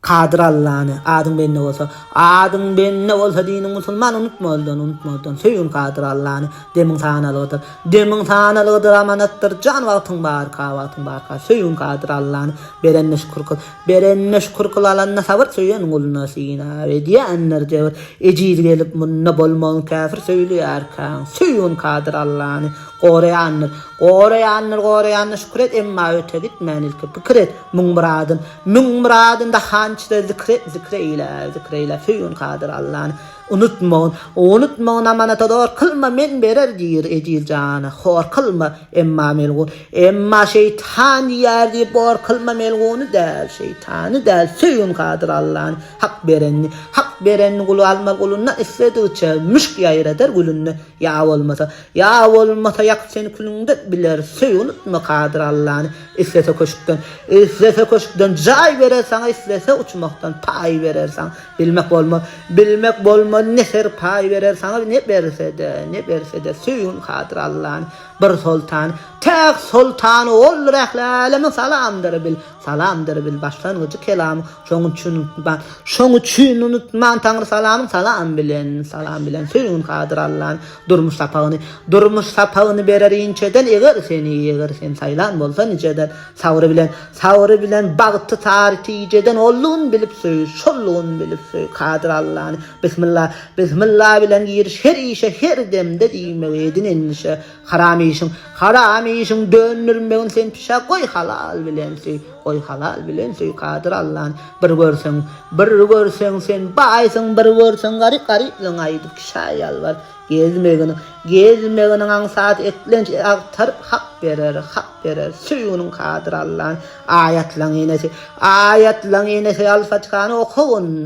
Kadir Allah'ını adın benne olsa dinin musulman unutmadan söyün Kadir Allah'ını demin sanalıdır amanattır can vaktin barka söyün Kadir Allah'ını berenne şükür kıl alanna sabır söyün uluna sina ve diyenler cevir ecil gelip munna bolmon kafir söylüyor kan söyün Kadir Allah'ını Qorayanlar şükür et emma öte gitmen ilki fikir et muradın da hançta zikre ile söyün Kadir Allah'ını unutma amanata doğru kılma men berer dir ecil cana hor kılma emma şeytan yerdi bor kılma melgunu der şeytanı der söyün Kadir Allah'ını hak berenni kulu alma kulunna istediği müşk yayradır kulunna ya olmasa yak seni kulunda bilir söyün unutma Kadir Allah'ını istese koşuktan cay verer sana istese uçmaktan pay verer sana bilmek bolma ne ser pay verer sana ne verse de söyün Kadir Allah'ını bir sultan tek sultanı ol rehlalemin salamdır bil başlangıcı kelamı şoň üçin unutman Tanrı salam bilen söyün Kadir Allah'ın durmuş sapağını berer inçeden eger sen saylan bolsa niceden savrı bilen bagtı tarihti iceden olluğun bilip söy Kadir Allah'ın bismillah bilen giriş her işe her demde diyme edin endişe haram işin dönürmeyin sen pişa koy halal bilen söy Kadir Allah'ın bir görsen sen baysın bir görsen garip aydık şayal var gezmeginin ansat etlenç aktar hak verer söyünün Kadir Allah'ın ayatlan inesi al-Fatiha'nı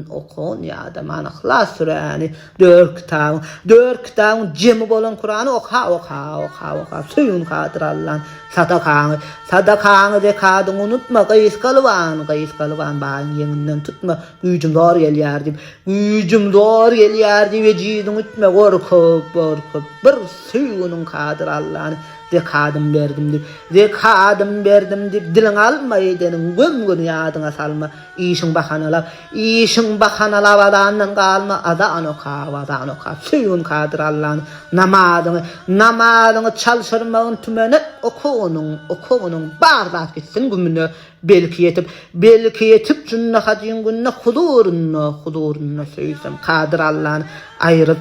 okun ya adam anıklas süreni dört kitabın cemi bolan Kur'an'ı oka söyün Kadir Allah'ın sadakanı dekadın unutma kayıs kalıvan bağın yeninden tutma gücüm doğru gel yardım ve cidin ütme korkup bir söyünün Kadir Allah'ını zekadım verdim dip dilin almayı denin gün yadına salma işin bakanala vadandan kalma adan oka söyün Kadir Allah'ını namazını çalışırmağın tümene okunun bardak gitsin gümünü belki yetip cünne hadin günne hudurunna söysem Kadir Allah'ını ayrılıp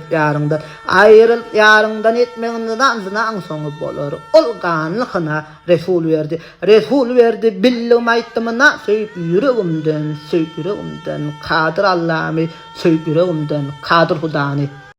yarından etmeğinden zınan sonu bolur olganlıkına Resul verdi billim ayttımına söyüp yüreğimden Kadir Allah'ımı söyüp yüreğimden Kadir Hudani